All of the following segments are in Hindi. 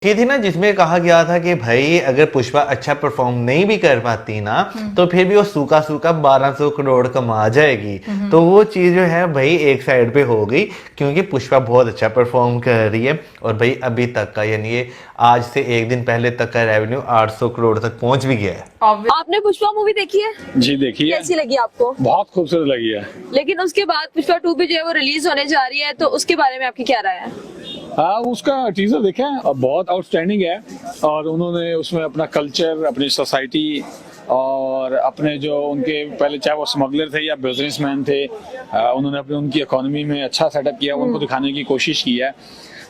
ये थी ना जिसमें कहा गया था कि भाई अगर पुष्पा अच्छा परफॉर्म नहीं भी कर पाती ना तो फिर भी वो सूखा सूखा 1200 करोड़ कमा जाएगी। तो वो चीज़ जो है भाई एक साइड पे हो गई क्योंकि पुष्पा बहुत अच्छा परफॉर्म कर रही है। और भाई अभी तक का यानी ये आज से एक दिन पहले तक का रेवेन्यू 800 करोड़ तक पहुंच भी गया है। आपने पुष्पा मूवी देखी है? जी देखी है। कैसी लगी आपको? बहुत खूबसूरत लगी है। लेकिन उसके बाद पुष्पा 2 भी जो है वो रिलीज होने जा रही है, तो उसके बारे में आपकी क्या राय है? हाँ, उसका टीजर देखा है और बहुत आउटस्टैंडिंग है। और उन्होंने उसमें अपना कल्चर, अपनी सोसाइटी और अपने जो उनके पहले चाहे वो स्मगलर थे या बिजनेसमैन थे, उन्होंने अपने उनकी इकोनॉमी में अच्छा सेटअप किया, उनको दिखाने की कोशिश की है।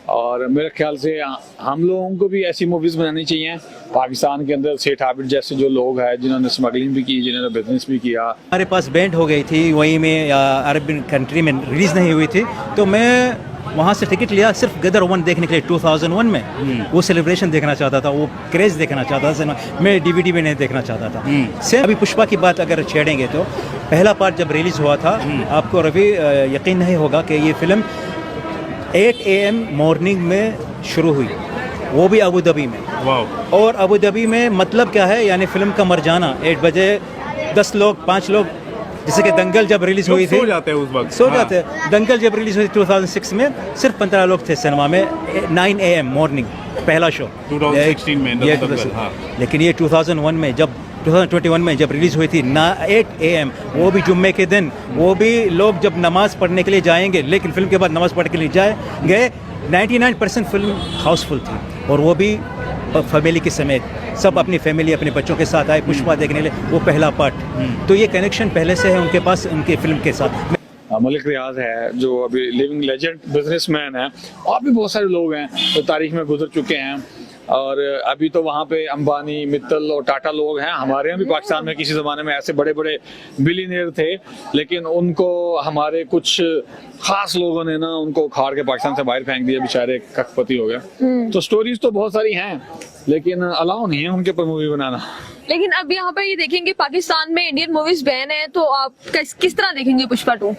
और मेरे ख्याल से हम लोगों को भी ऐसी मूवीज बनानी चाहिए। पाकिस्तान के अंदर सेठ आबिद जैसे जो लोग हैं जिन्होंने स्मगलिंग भी की, जिन्होंने बिजनेस भी किया। हमारे पास बैंड हो गई थी वहीं में अरब कंट्री में रिलीज़ नहीं हुई थी, तो मैं वहाँ से टिकट लिया सिर्फ गदर 1 देखने के लिए 2001 में। वो सेलिब्रेशन देखना चाहता था, वो क्रेज़ देखना चाहता था, मैं डीवीडी में नहीं देखना चाहता था। सेम अभी पुष्पा की बात अगर छेड़ेंगे तो पहला पार्ट जब रिलीज़ हुआ था, आपको रवि यकीन नहीं होगा कि ये फिल्म 8 AM मॉर्निंग में शुरू हुई, वो भी अबू धाबी में। और अबू धाबी में मतलब क्या है, यानी फिल्म का मर जाना 8 बजे 10 लोग 5 लोग, जैसे कि दंगल जब रिलीज हुई थी सो जाते हैं उस वक्त, सो जाते हैं। दंगल जब रिलीज हुई 2006 में सिर्फ 15 लोग थे सिनेमा में। 9 AM मॉर्निंग पहला शो 2016 में हाँ। लेकिन ये 2021 में जब रिलीज हुई थी 8 AM, वो भी जुम्मे के दिन, वो भी लोग जब नमाज पढ़ने के लिए जाएंगे, लेकिन फिल्म के बाद नमाज पढ़ने के लिए गए 99% फिल्म हाउसफुल थी। और वो भी फैमिली के समेत, सब अपनी फैमिली अपने बच्चों के साथ आए पुष्पा देखने लिए, वो पहला पार्ट। तो ये कनेक्शन पहले से है उनके पास, उनके फिल्म के साथ। मलिक रियाज है जो अभी लिविंग लेजेंड बिजनेसमैन है, और भी बहुत सारे लोग हैं जो तारीख में गुजर चुके हैं। और अभी तो वहाँ पे अंबानी, मित्तल और टाटा लोग हैं। हमारे यहाँ भी पाकिस्तान में किसी ज़माने में ऐसे बड़े बड़े बिलियनियर थे, लेकिन उनको हमारे कुछ खास लोगों ने ना उनको उखाड़ के पाकिस्तान से बाहर फेंक दिया, बेचारे कखपति हो गए। तो स्टोरीज तो बहुत सारी हैं, लेकिन अलाउ नहीं है उनके ऊपर मूवी बनाना। लेकिन अब यहाँ पे ये देखेंगे पाकिस्तान में इंडियन मूवीज बैन है, तो आप किस तरह देखेंगे पुष्पा 2?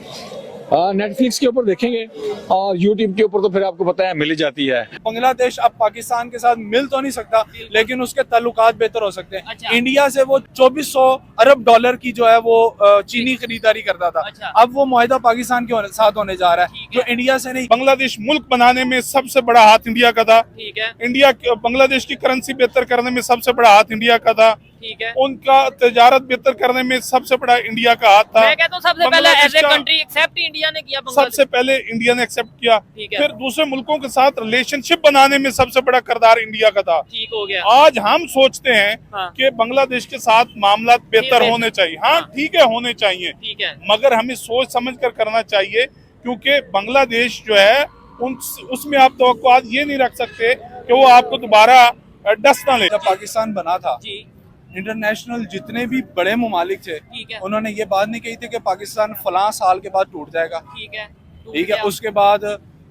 नेटफ्लिक्स के ऊपर देखेंगे और यूट्यूब के ऊपर तो फिर आपको पता है मिल जाती है। बांग्लादेश अब पाकिस्तान के साथ मिल तो नहीं सकता, लेकिन उसके ताल्लुकात बेहतर हो सकते हैं। अच्छा। इंडिया से वो 2400 अरब डॉलर की जो है वो चीनी खरीदारी करता था। अच्छा। अब वो मुआहदा पाकिस्तान के साथ होने जा रहा है, जो इंडिया से नहीं। बांग्लादेश मुल्क बनाने में सबसे बड़ा हाथ इंडिया का था। ठीक है। इंडिया बांग्लादेश की करेंसी बेहतर करने में सबसे बड़ा हाथ इंडिया का था। ठीक है। उनका तजारत बेहतर करने में सबसे बड़ा इंडिया का हाथ था। मैं कहता हूं सबसे पहले as a country accept India ने किया, सबसे पहले इंडिया ने एक्सेप्ट किया। ठीक है। फिर दूसरे मुल्कों के साथ रिलेशनशिप बनाने में सबसे बड़ा किरदार इंडिया का था। ठीक हो गया। आज हम सोचते हैं हाँ। कि बांग्लादेश के साथ मामला बेहतर होने चाहिए। हाँ, ठीक है, होने चाहिए, ठीक है, मगर हमें सोच समझ कर करना चाहिए, क्योंकि बांग्लादेश जो है उसमें आप तवक्कुआत ये नहीं रख सकते कि वो आपको दोबारा डस ना ले। जब पाकिस्तान बना था जी, इंटरनेशनल जितने भी बड़े ममालिक थे, उन्होंने ये बात नहीं कही थी कि पाकिस्तान फलां साल के बाद टूट जाएगा। ठीक है। उसके बाद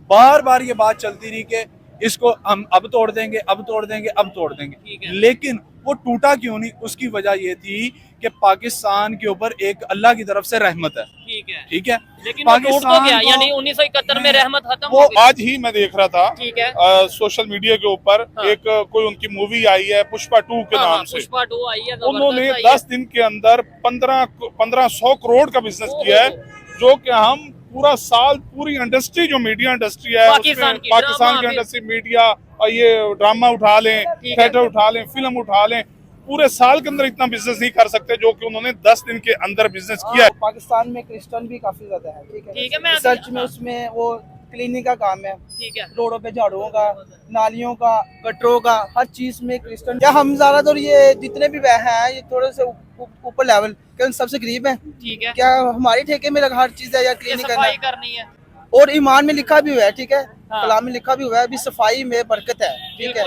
बार बार ये बात चलती रही कि इसको हम अब तोड़ देंगे, अब तोड़ देंगे, अब तोड़ देंगे। लेकिन वो टूटा क्यों नहीं? उसकी वजह ये थी कि पाकिस्तान के ऊपर एक अल्लाह की तरफ से रहमत है। ठीक है। लेकिन पाकिस्तान गया, यानी 1971 में रहमत खत्म वो आज ही मैं देख रहा था। ठीक है। सोशल मीडिया के ऊपर एक कोई उनकी मूवी आई है पुष्पा 2 के नाम से। पुष्पा 2 आई है, उन्होंने 10 दिन के अंदर 1500 करोड़ का बिजनेस किया है, जो कि हम पूरा साल पूरी इंडस्ट्री, जो मीडिया इंडस्ट्री है पाकिस्तान की इंडस्ट्री, मीडिया और ये ड्रामा उठा लें, थिएटर उठा लें, फिल्म उठा लें, पूरे साल के अंदर इतना बिजनेस नहीं कर सकते जो कि उन्होंने 10 दिन के अंदर बिजनेस किया है। पाकिस्तान में क्रिश्चियन भी काफी ज्यादा है। ठीक है। रिसर्च में उसमें वो क्लीनिंग का काम है। ठीक है। रोडों पे झाड़ुओं का, नालियों का, गटरों का, हर चीज में क्रिश्चियन। या हम ज्यादातर ये जितने भी वह हैं ये थोड़े से ऊपर लेवल के, सबसे गरीब है। ठीक है। क्या हमारी ठेके में हर चीज है या क्लीनिंग करनी है? और ईमान में लिखा भी हुआ है। ठीक है। कलाम में लिखा भी हुआ है, अभी सफाई में बरकत है। ठीक है।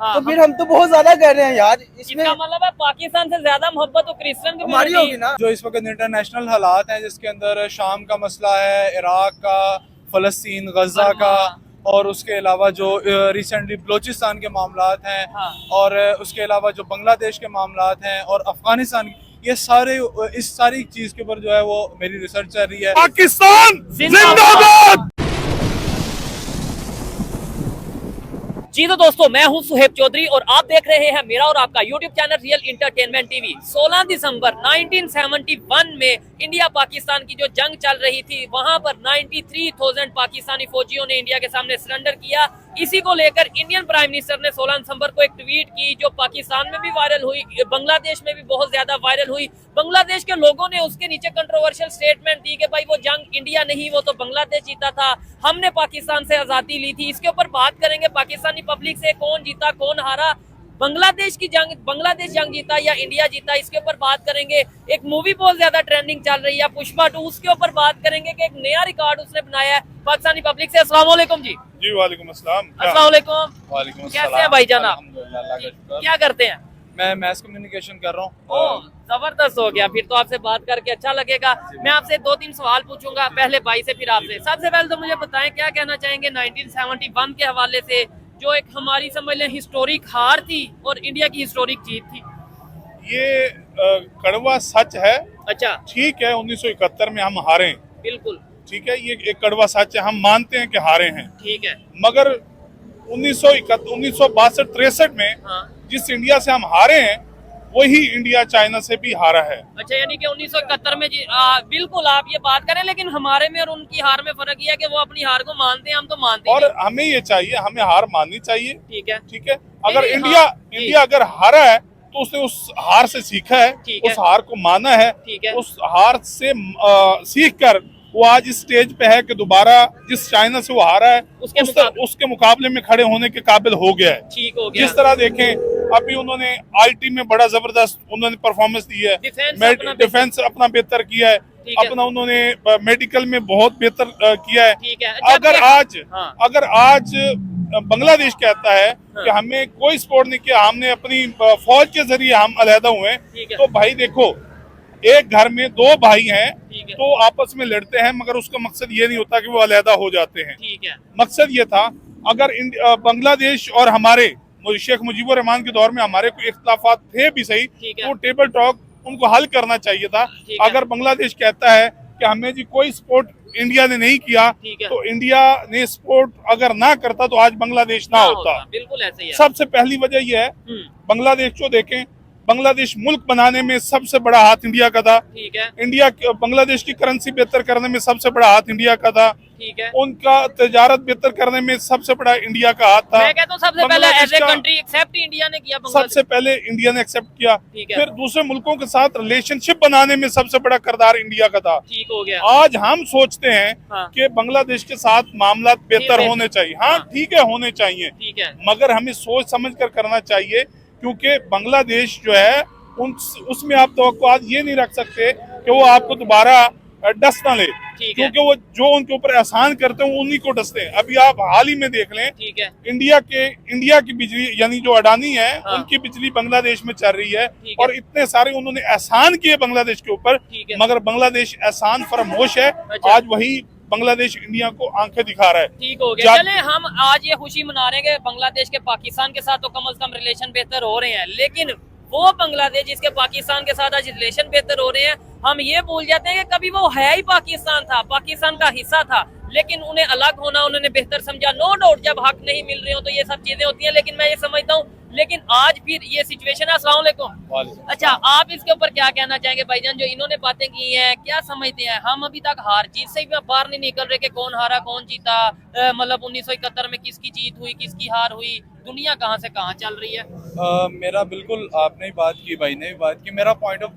तो फिर हम तो बहुत ज्यादा कर रहे हैं यार। इसमें मतलब है पाकिस्तान से ज्यादा मोहब्बत तो क्रिश्चियन की हमारी होगी ना। जो इस वक्त इंटरनेशनल हालात हैं, जिसके अंदर शाम का मसला है, इराक का, फलस्तीन, गजा का, और उसके अलावा जो रिसेंटली बलोचिस्तान के मामलात हैं, और उसके अलावा जो बांग्लादेश के मामलात हैं और अफगानिस्तान, ये सारे इस सारी चीज के ऊपर जो है वो मेरी रिसर्च चल रही है। पाकिस्तान जिंदाबाद। जी तो दोस्तों, मैं हूं सुहेब चौधरी और आप देख रहे हैं मेरा और आपका YouTube channel real entertainment TV. 16 दिसंबर 1971 में इंडिया पाकिस्तान की जो जंग चल रही थी, वहां पर 93,000 पाकिस्तानी फौजियों ने इंडिया के सामने सरेंडर किया। इसी को लेकर इंडियन प्राइम मिनिस्टर ने 16 दिसंबर को एक ट्वीट की, जो पाकिस्तान में भी वायरल हुई, बांग्लादेश में भी बहुत ज्यादा वायरल हुई। बांग्लादेश के लोगों ने उसके नीचे कंट्रोवर्शियल स्टेटमेंट दी कि भाई वो जंग इंडिया नहीं, वो तो बांग्लादेश जीता था, हमने पाकिस्तान से आजादी ली थी। इसके ऊपर बात करेंगे, पाकिस्तानी पब्लिक से कौन जीता कौन हारा, बांग्लादेश जंग जीता या इंडिया जीता, इसके ऊपर बात करेंगे। एक मूवी बहुत ज्यादा ट्रेंडिंग चल रही है पुष्पा 2, उसके ऊपर बात करेंगे कि एक नया रिकॉर्ड उसने बनाया है पाकिस्तानी पब्लिक से। अस्सलाम वालेकुम जी। जी वालेकुम अस्सलाम। अस्सलाम वालेकुम। वालेकुम कैसे हैं भाईजान आप? क्या करते हैं? मैं मैस कम्युनिकेशन कर रहा ओह, जबरदस्त हो गया, फिर तो आपसे बात करके अच्छा लगेगा। मैं आपसे 2-3 सवाल पूछूंगा, पहले भाई से फिर आपसे। सबसे पहले तो मुझे बताएं, क्या कहना चाहेंगे 1971 के हवाले से, जो एक हमारी समझ लें हिस्टोरिक हार थी और इंडिया की हिस्टोरिक जीत थी? ये कड़वा सच है। अच्छा, ठीक है, 1971 में हम हारे हैं, बिल्कुल ठीक है, ये एक कड़वा सच है, हम मानते हैं कि हारे हैं। ठीक है। मगर 1962-63 में हाँ। जिस इंडिया से हम हारे हैं, वही इंडिया चाइना से भी हारा है। अच्छा, यानी कि 1971 में बिल्कुल आप ये बात करें, लेकिन हमारे में और उनकी हार में फर्क ये है कि वो अपनी हार को मानते हैं, हम तो मानते और नहीं। हमें ये चाहिए, हमें हार माननी चाहिए। ठीक है। ठीक है, अगर नहीं, इंडिया हाँ, इंडिया अगर हारा है तो उसने उस हार से सीखा है, ठीक है। उस हार को माना है, ठीक है। उस हार से सीख कर वो आज इस स्टेज पे है कि दोबारा जिस चाइना से वो हारा है उसके मुकाबले में खड़े होने के काबिल हो गया है। ठीक हो गया। जिस तरह देखें, अभी उन्होंने आईटी में बड़ा जबरदस्त उन्होंने परफॉर्मेंस दी है, डिफेंस अपना बेहतर किया है, अपना उन्होंने मेडिकल में बहुत बेहतर किया है। ठीक है। अगर आज बांग्लादेश कहता है कि हमें कोई सपोर्ट नहीं किया, हमने अपनी फौज के जरिए हम अलहदा हुए हैं, तो भाई देखो, एक घर में 2 भाई हैं तो आपस में लड़ते हैं, मगर उसका मकसद ये नहीं होता कि वो अलहदा हो जाते हैं। ठीक है। मकसद ये था, अगर बांग्लादेश और हमारे शेख मुजीबुर रहमान के दौर में हमारे कोई इख्तिलाफात थे भी सही, तो टेबल टॉक उनको हल करना चाहिए था। अगर बांग्लादेश कहता है कि हमें जी कोई सपोर्ट इंडिया ने नहीं किया, तो इंडिया ने सपोर्ट अगर ना करता तो आज बांग्लादेश ना होता। बिल्कुल ऐसे ही है। सबसे पहली वजह यह है, बांग्लादेश को देखें, बांग्लादेश मुल्क बनाने में सबसे बड़ा हाथ इंडिया का था। ठीक है। इंडिया बांग्लादेश की करेंसी बेहतर करने में सबसे बड़ा हाथ इंडिया का था। ठीक है। उनका तजारत बेहतर करने में सबसे बड़ा इंडिया का हाथ था। मैं कहता हूं सबसे पहले as a country accept India ने किया, सबसे पहले इंडिया ने एक्सेप्ट किया। फिर दूसरे मुल्कों के साथ रिलेशनशिप बनाने में सबसे बड़ा किरदार इंडिया का था। ठीक हो गया। आज हम सोचते हैं कि बांग्लादेश के साथ मामला बेहतर होने चाहिए। हाँ ठीक है, होने चाहिए, ठीक है, मगर हमें सोच समझ कर करना चाहिए, क्योंकि बांग्लादेश जो है उसमें आप तवक्कुआत ये नहीं रख सकते कि वो आपको दोबारा डस ना ले, क्योंकि वो जो उनके ऊपर एहसान करते हैं उन्हीं को डसते हैं। अभी आप हाल ही में देख लें, ठीक है, इंडिया की बिजली यानी जो अडानी है, उनकी बिजली बांग्लादेश में चल रही है, और इतने सारे उन्होंने एहसान किए बांग्लादेश के ऊपर, मगर बांग्लादेश एहसान फरामोश है। आज वही बांग्लादेश इंडिया को आंखें दिखा रहा है। ठीक हो गया। चले, हम आज ये खुशी मना रहे हैं कि बांग्लादेश के पाकिस्तान के साथ तो कम से कम रिलेशन बेहतर हो रहे हैं, लेकिन वो बांग्लादेश जिसके पाकिस्तान के साथ आज रिलेशन बेहतर हो रहे हैं, हम ये भूल जाते हैं कि कभी वो है ही पाकिस्तान था, पाकिस्तान का हिस्सा था, लेकिन उन्हें अलग होना उन्होंने बेहतर समझा। नो डाउट, जब हक नहीं मिल रहे हो तो ये सब चीजें होती हैं, लेकिन मैं ये समझता हूँ, लेकिन आज फिर ये सिचुएशन है। अस्सलाम वालेकुम। अच्छा, आप इसके ऊपर क्या कहना चाहेंगे भाईजान, जो इन्होंने बातें की हैं, क्या समझते हैं? हम अभी तक हार जीत से भी बाहर नहीं निकल रहे कि कौन हारा कौन जीता, मतलब 1971 में किसकी जीत हुई किसकी हार हुई, दुनिया कहाँ से कहाँ चल रही है? मेरा बिल्कुल, आपने बात की, भाई ने भी बात की, मेरा पॉइंट ऑफ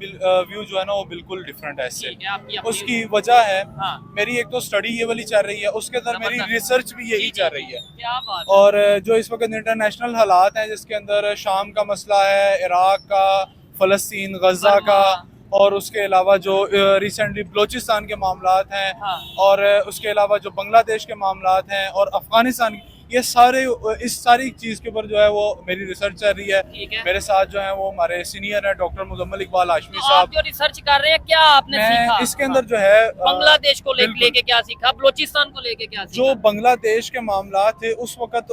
व्यू जो है ना वो बिल्कुल डिफरेंट है इससे। उसकी वजह है, मेरी एक तो स्टडी ये वाली चल रही है, उसके अंदर मेरी रिसर्च भी यही चल रही है। क्या बात? और जो इस वक्त इंटरनेशनल हालात हैं, जिसके अंदर शाम का मसला है, इराक का, फलस्तीन, गजा का, और उसके अलावा जो रिसेंटली बलोचिस्तान के मामलात हैं, और उसके अलावा जो बांग्लादेश के मामलात हैं और अफगानिस्तान, ये सारे, इस सारी चीज के ऊपर जो है वो मेरी रिसर्च चल रही है। मेरे साथ जो है वो हमारे सीनियर है डॉक्टर मुजम्मिल इकबाल हाशमी साहब। आप जो रिसर्च कर रहे हैं, क्या आपने सीखा? इसके अंदर जो है बांग्लादेश को लेके क्या सीखा, बलोचिस्तान को लेके क्या सीखा? जो बांग्लादेश के मामला थे उस वक्त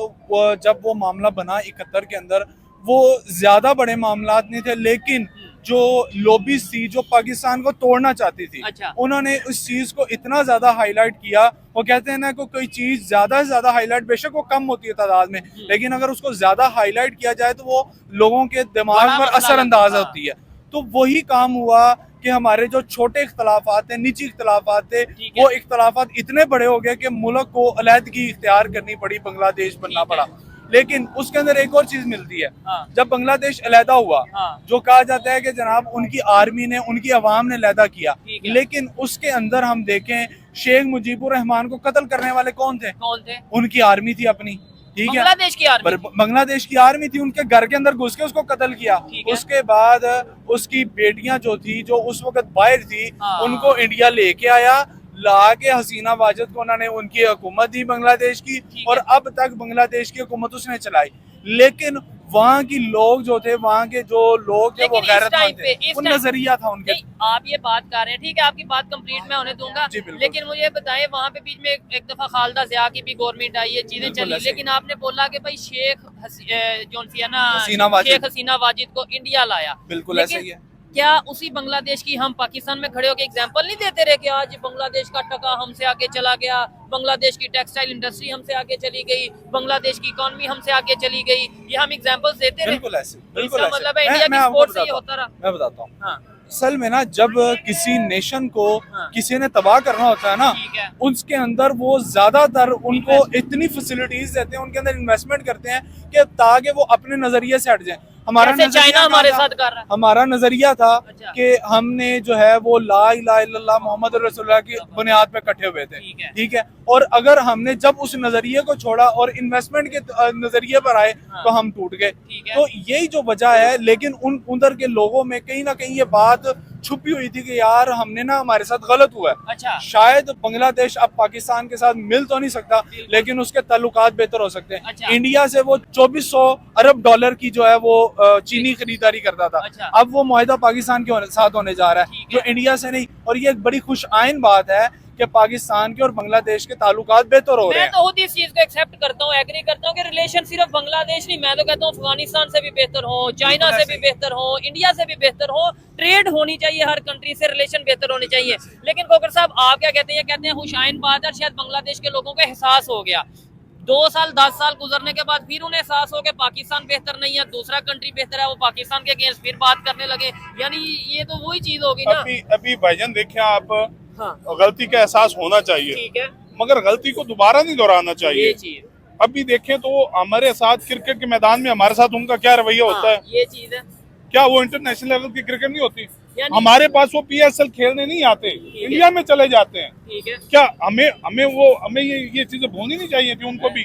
जब वो मामला बना 71 के अंदर, वो ज्यादा बड़े मामला नहीं थे, लेकिन जो लॉबीज थी जो पाकिस्तान को तोड़ना चाहती थी, अच्छा। उन्होंने उस चीज को इतना ज्यादा हाईलाइट किया। वो कहते हैं ना कि कोई चीज ज्यादा से ज्यादा हाईलाइट, बेशक वो कम होती है तादाद में, लेकिन अगर उसको ज्यादा हाईलाइट किया जाए तो वो लोगों के दिमाग बड़ा पर मसला असरअंदाज लगता है। होती है। तो वही काम हुआ कि हमारे जो छोटे इख्तलाफात थे, निजी इख्तलाफात थे, ठीक है। वो इख्तलाफात इतने बड़े हो गए कि मुल्क को अलहदगी इख्तियार करनी पड़ी, बांग्लादेश बनना ठीक है। पड़ा। लेकिन उसके अंदर एक और चीज मिलती है, हाँ। जब बांग्लादेश अलहदा हुआ, हाँ। जो कहा जाता है कि जनाब उनकी आर्मी ने, उनकी अवाम ने अलहदा किया, ठीक है। लेकिन उसके अंदर हम देखें शेख मुजीबुर रहमान को कत्ल करने वाले कौन थे? कौन थे? उनकी आर्मी थी अपनी, ठीक है, बांग्लादेश की आर्मी। बांग्लादेश की आर्मी थी, उनके घर के अंदर घुस के उसको कत्ल किया। ठीक है। उसके बाद उसकी बेटियां जो थी, जो उस वक्त बाहर थी, हाँ। उनको इंडिया लेके आया, ला के हसीना वाजिद को उन्होंने उनकी हुकूमत दी बांग्लादेश की, ठीक और है। अब तक बांग्लादेश की हुकूमत उसने चलाई। लेकिन वहाँ की लोग जो थे, वहाँ के जो लोग थे वो लेकिन इस टाइम गैरतमंद पे, थे, इस वो टाइम- नजरिया था उनके। नहीं, आप ये बात कर रहे हैं, ठीक है, आपकी बात कंप्लीट मैं होने दूंगा, जी, बिल्कुल। लेकिन मुझे बताएं, वहाँ पे बीच में एक दफा खालदा ज़िया की भी गवर्नमेंट आई है, चीजें बिल्कुल चली, ऐसे ही। लेकिन आपने बोला कि भाई जौन सी है ना, हसीना वाजिद। शेख हसीना वाजिद को इंडिया लाया। बिल्कुल लेकिन ऐसे ही है। क्या उसी बांग्लादेश की हम पाकिस्तान में खड़े होकर एग्जांपल नहीं देते रहे कि आज बांग्लादेश का टका हमसे आगे चला गया, बांग्लादेश की टेक्सटाइल इंडस्ट्री हमसे आगे चली गई, बांग्लादेश की इकोनॉमी हमसे आगे चली गई, ये हम एग्जांपल्स देते रहे? बिल्कुल ऐसे, बिल्कुल इसका ऐसे। मतलब है मैं- इंडिया मैं की आपको स्पोर्ट्स से ये बताता होता रहा। हूँ, मैं बताता हूँ। हाँ, असल में ना, जब किसी नेशन को हाँ। किसी ने तबाह करना होता है ना, ठीक है। उसके अंदर वो ज्यादातर उनको इतनी फैसिलिटीज देते हैं, उनके अंदर इन्वेस्टमेंट करते हैं कि ताकि वो अपने नजरिए से हट जाए। हमारा जैसे नजरिया चाइना क्या हमारे था? साथ कर रहा है। हमारा नजरिया था अच्छा। कि हमने जो है वो ला इलाहा इल्लल्लाह मोहम्मद रसूलुल्लाह की बुनियाद पे इकट्ठे हुए थे, ठीक है। ठीक है। और अगर हमने जब उस नजरिए को छोड़ा और इन्वेस्टमेंट के नजरिए पर आए, हाँ। तो हम टूट गए। ठीक है। तो यही जो वजह है। लेकिन उन उधर के लोगों में कहीं ना कहीं ये बात छुपी हुई थी कि यार हमने ना, हमारे साथ गलत हुआ है। अच्छा। शायद बांग्लादेश अब पाकिस्तान के साथ मिल तो नहीं सकता, लेकिन उसके ताल्लुकात बेहतर हो सकते हैं। अच्छा। इंडिया से वो 2400 अरब डॉलर की जो है वो चीनी खरीदारी करता था। अच्छा। अब वो मुआहिदा पाकिस्तान के साथ होने जा रहा है, ठीक जो है। इंडिया से नहीं। और ये एक बड़ी खुश आइन बात है कि पाकिस्तान के और बांग्लादेश के ताल्लुकात बेहतर हो रहे मैं हैं। तो खुद इस चीज को एक्सेप्ट करता हूँ, एग्री करता हूँ कि रिलेशन सिर्फ बांग्लादेश नहीं, मैं तो कहता हूँ अफगानिस्तान से भी बेहतर हो, चाइना से भी बेहतर हो, इंडिया से भी बेहतर हो, ट्रेड होनी चाहिए, हर कंट्री से रिलेशन बेहतर होने चाहिए। लेकिन कोकर साहब, आप क्या कहते हैं? कहते हैं खुशाइन बात है, शायद बांग्लादेश के लोगों को एहसास हो गया, 2 साल 10 साल गुजरने के बाद फिर उन्हें एहसास हो गया पाकिस्तान बेहतर नहीं है, दूसरा कंट्री बेहतर है, वो पाकिस्तान के अगेंस्ट फिर बात करने लगे। यानी ये तो वही चीज होगी ना। अभी भाईजान देखिए आप, हाँ, गलती का एहसास होना चाहिए, ठीक है, मगर गलती को दोबारा नहीं दोहराना ये चाहिए। चीज, अभी देखें तो हमारे साथ क्रिकेट के मैदान में हमारे साथ उनका क्या रवैया होता है? ये चीज है। क्या वो इंटरनेशनल लेवल की क्रिकेट नहीं होती? यानी- हमारे पास वो PSL खेलने नहीं आते, इंडिया में चले जाते हैं। ठीक है। क्या हमें ये चीजें भूलनी नहीं चाहिए थी उनको भी?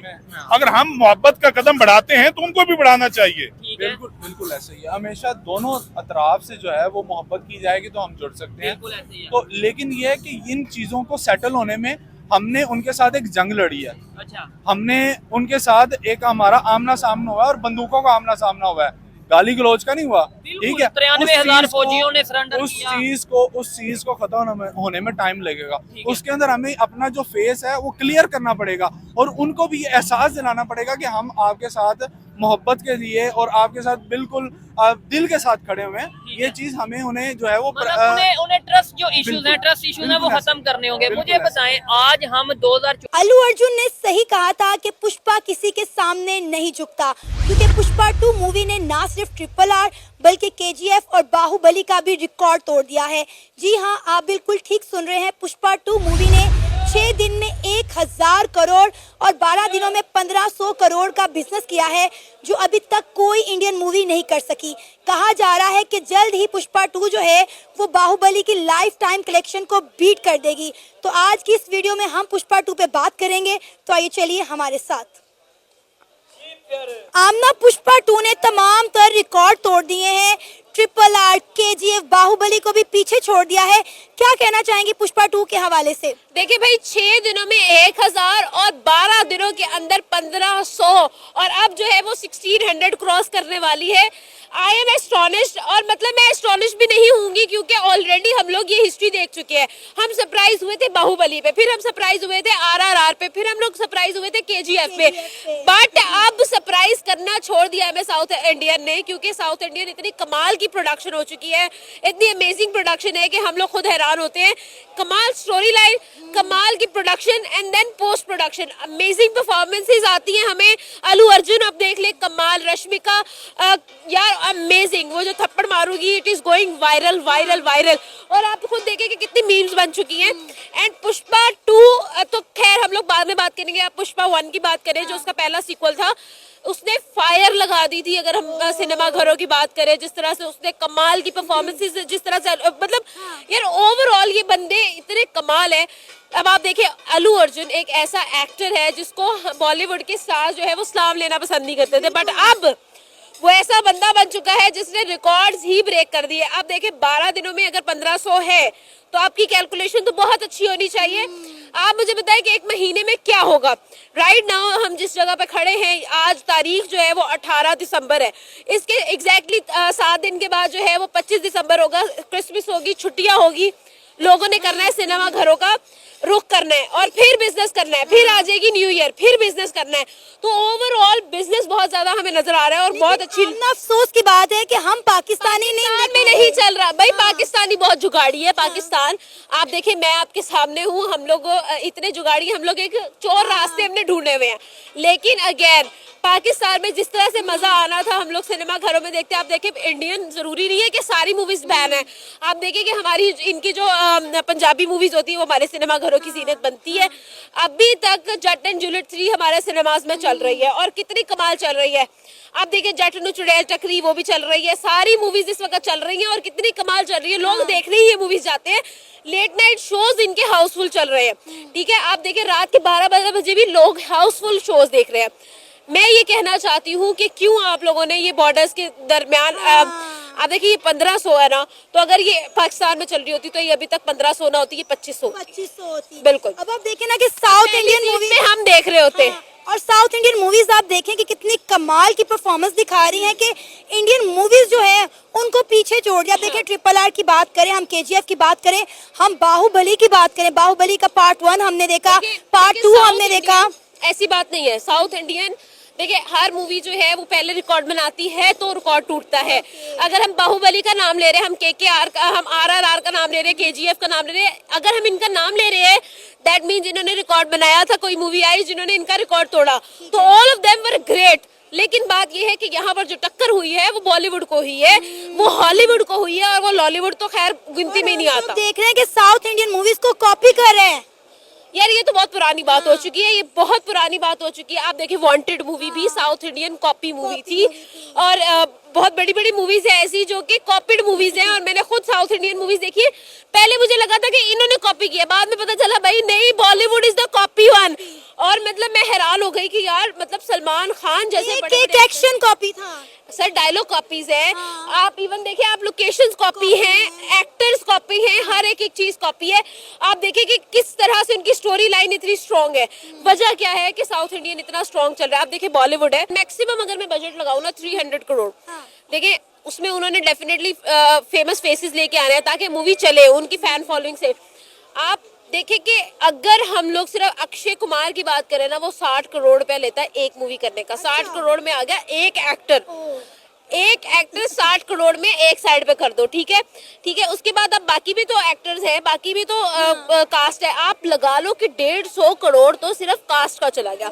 अगर हम मोहब्बत का कदम बढ़ाते हैं तो उनको भी बढ़ाना चाहिए। ठीक है, बिल्कुल बिल्कुल ऐसे ही है। हमेशा दोनों अतराफ से जो है वो मोहब्बत की जाएगी तो हम जुड़ सकते हैं। बिल्कुल ऐसे ही है। तो लेकिन ये है कि इन चीजों को सेटल होने में हमने उनके साथ एक जंग लड़ी है। अच्छा, हमने उनके साथ एक हमारा आमना सामना हुआ है, और बंदूकों का आमना सामना हुआ है, गाली गलौज का नहीं हुआ। बिल्कुल, ठीक है, 93,000 उस चीज को- फौजियों ने सरेंडर उस किया। चीज को खत्म होने में टाइम लगेगा। ठीक है। उसके अंदर हमें अपना जो फेस है वो क्लियर करना पड़ेगा, और उनको भी ये एहसास दिलाना पड़ेगा कि हम आपके साथ मोहब्बत के लिए और आपके साथ बिल्कुल दिल के साथ खड़े हुए हैं। ठीक ये है। चीज हमें उन्हें जो है वो मतलब उन्हें ट्रस्ट जो इश्यूज बिल्कुल, हैं, ट्रस्ट इश्यूज हैं, वो बिल्कुल खत्म ऐसे। करने होंगे। बिल्कुल मुझे ऐसे। बताएं, आज हम 2024 अल्लू अर्जुन ने सही कहा था कि पुष्पा किसी के सामने नहीं झुकता, क्योंकि पुष्पा 2 मूवी ने ना सिर्फ RRR बल्कि KGF और बाहुबली का भी रिकॉर्ड तोड़ दिया है। जी हाँ, आप बिल्कुल ठीक सुन रहे हैं, पुष्पा 2 मूवी ने 6 दिन में 1000 करोड़ और 12 दिनों में 1500 करोड़ का बिजनेस किया है, जो अभी तक कोई इंडियन मूवी नहीं कर सकी। कहा जा रहा है कि जल्द ही पुष्पा 2 जो है वो बाहुबली की लाइफ टाइम कलेक्शन को बीट कर देगी। तो आज की इस वीडियो में हम पुष्पा 2 पे बात करेंगे, तो आइए चलिए हमारे साथ। आमना पुष्पा 2 ने तमाम तर रिकॉर्ड तोड़ दिए हैं, RRR, KGF, बाहुबली को भी पीछे छोड़ दिया है। क्या कहना चाहेंगी पुष्पा 2 के हवाले से? देखिए भाई, 6 दिनों में 1000 और 12 दिनों के अंदर 1500 और अब जो है वो 1600 क्रॉस करने वाली है। आई एम एस्टोनिश्ड, और मतलब मैं एस्टोनिश भी नहीं होंगी क्योंकि ऑलरेडी हम लोग ये हिस्ट्री देख चुके हैं। हम सरप्राइज हुए थे बाहुबली पे, फिर हम सरप्राइज हुए थे RRR पे, फिर हम लोग सरप्राइज हुए थे KGF पे, बट अब सरप्राइज करना छोड़ दिया है साउथ इंडियन ने, क्योंकि साउथ इंडियन इतनी कमाल की प्रोडक्शन हो चुकी है, इतनी अमेजिंग प्रोडक्शन है कि हम लोग खुद हैरान होते हैं। कमाल स्टोरी लाइन, कमाल की production and then post production, amazing performances आती हैं हमें। अल्लू अर्जुन अब देख ले, कमाल। रश्मिका यार अमेजिंग, वो जो थप्पड़ मारूंगी it is going viral viral viral, और आप खुद देखें कि कितनी मीम्स बन चुकी हैं। एंड पुष्पा 2 तो खैर हम लोग बाद में बात करेंगे, आप पुष्पा 1 की बात करें जो उसका पहला सीक्वल था, उसने फायर लगा दी थी। अगर हम सिनेमा घरों की बात करें, जिस तरह से उसने कमाल की परफॉर्मेंसेस, जिस तरह से मतलब यार ओवरऑल ये बंदे इतने कमाल है। अब आप देखिए अल्लू अर्जुन एक ऐसा एक्टर है जिसको बॉलीवुड के स्टार जो है वो सलाम लेना पसंद नहीं करते थे, बट अब वो ऐसा बंदा बन चुका है जिसने रिकॉर्ड्स ही ब्रेक कर दिए। अब देखिए 12 दिनों में अगर 1500 है तो आपकी कैलकुलेशन तो बहुत अच्छी होनी चाहिए। आप मुझे बताएं कि एक महीने में क्या होगा। राइट नाउ हम जिस जगह पे खड़े हैं, आज तारीख जो है वो 18 दिसंबर है, इसके एग्जैक्टली 7 दिन के बाद जो है वो 25 दिसंबर होगा, क्रिसमस होगी, छुट्टियां होगी, लोगों ने करना है सिनेमा घरों का रुख करना है और फिर बिजनेस करना है, फिर आ जाएगी न्यू ईयर, फिर बिजनेस करना है। तो ओवरऑल बिजनेस बहुत ज्यादा हमें नजर आ रहा है और बहुत अच्छी। अफसोस की बात है कि हम पाकिस्तानी में नहीं चल रहा भाई, पाकिस्तानी बहुत जुगाड़ी है पाकिस्तान। आप देखिए मैं आपके सामने हूँ, हम लोग इतने जुगाड़ी, हम लोग एक चोर रास्ते हमने ढूंढे हुए हैं, लेकिन अगेन पाकिस्तान में जिस तरह से मजा आना था हम लोग सिनेमा घरों में देखते हैं। आप देखिए इंडियन जरूरी नहीं है कि सारी मूवीज बैन है, आप देखिए कि हमारी इनकी जो पंजाबी मूवीज होती है वो हमारे सिनेमा घरों की जीनत बनती है। अभी तक जट एंड जूलियट 3 हमारे सिनेमाज में चल रही है और कितनी कमाल चल रही है। आप देखिए जट नु चुड़ैल टकरी वो भी चल रही है, सारी मूवीज इस वक्त चल रही हैं और कितनी कमाल चल रही है। लोग देखने ही ये मूवीज जाते हैं, लेट नाइट शोज इनके हाउसफुल चल रहे हैं, ठीक है। आप देखिए रात के 12 बजे भी लोग हाउसफुल शोज देख रहे हैं। मैं ये कहना चाहती हूँ कि क्यों आप लोगों ने ये बॉर्डर्स के दरमियान आप देखिए ये 1500 है ना, तो अगर ये पाकिस्तान में चल रही होती तो ये अभी तक 1500 ना होती, ये 2500 होती। बिल्कुल। अब आप देखें ना कि साउथ इंडियन मूवीज में हम देख रहे होते हैं और साउथ इंडियन मूवीज आप देखें कि कितनी कमाल की परफॉर्मेंस दिखा रही हैं कि इंडियन मूवीज जो है उनको पीछे छोड़ दिया। देखें RRR की बात करें, हम KGF की बात करें, हम बाहुबली की बात करें, बाहुबली का पार्ट 1 हमने देखा, पार्ट 2 हमने देखा। ऐसी बात नहीं है, साउथ इंडियन देखिए हर मूवी जो है वो पहले रिकॉर्ड बनाती है तो रिकॉर्ड टूटता है। अगर हम बाहुबली का नाम ले रहे हैं, हम KKR का, हम RRR का नाम ले रहे हैं, KGF का नाम ले रहे हैं, अगर हम इनका नाम ले रहे हैं दैट मीन्स इन्होंने रिकॉर्ड बनाया था, कोई मूवी आई जिन्होंने इनका रिकॉर्ड तोड़ा, तो all of them were great. लेकिन बात यह है कि यहाँ पर जो टक्कर हुई है वो बॉलीवुड को हुई है, वो हॉलीवुड को हुई है, और वो लॉलीवुड तो खैर गिनती में नहीं आता। देख रहे हैं कि साउथ इंडियन मूवीज को कॉपी कर रहे हैं। यार ये तो बहुत पुरानी बात हो चुकी है, ये बहुत पुरानी बात हो चुकी है। आप देखिए वांटेड मूवी भी साउथ इंडियन कॉपी मूवी थी, और बहुत बड़ी बड़ी मूवीज है ऐसी जो कि कॉपीड मूवीज हैं, और मैंने खुद साउथ इंडियन मूवीज देखी है। पहले मुझे लगा था कि इन्होंने कॉपी किया, बाद में पता चला भाई नहीं, Bollywood is the copy one. और मतलब मैं हैरान हो गई कि यार मतलब सलमान खान जैसे एक एक्शन कॉपी था सर, डायलॉग कॉपीज है। आप इवन देखिए, आप लोकेशंस कॉपी हैं, एक्टर्स कॉपी हैं, हर एक चीज कॉपी है। आप देखिए कि किस तरह से उनकी स्टोरी लाइन इतनी स्ट्रॉन्ग है। वजह क्या है कि साउथ इंडियन इतना स्ट्रॉन्ग चल रहा है। आप देखिए बॉलीवुड है, मैक्सिमम अगर मैं बजट लगाऊं ना 300 करोड़, देखिए उसमें उन्होंने डेफिनेटली फेमस फेसेस लेके आने हैं ताकि मूवी चले उनकी फैन फॉलोइंग से। आप देखिए कि अगर हम लोग सिर्फ अक्षय कुमार की बात करें ना, वो 60 करोड़ रुपया लेता है एक मूवी करने का। 60 करोड़ में आ गया एक एक्टर, एक एक्टर 60 करोड़ में एक साइड पे कर दो, ठीक है, ठीक है। उसके बाद अब बाकी भी तो एक्टर्स हैं, बाकी भी तो कास्ट है। आप लगा लो कि 150 करोड़ तो सिर्फ कास्ट का चला गया।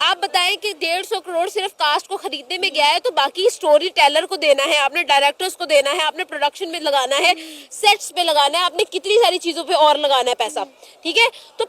आप बताएं कि 150 करोड़ सिर्फ कास्ट को खरीदने में गया है, तो बाकी स्टोरी टेलर को देना है, आपने डायरेक्टर्स को देना है, आपने प्रोडक्शन में लगाना है, सेट्स पे लगाना है, आपने कितनी सारी चीजों पे और लगाना है पैसा, ठीक है। तो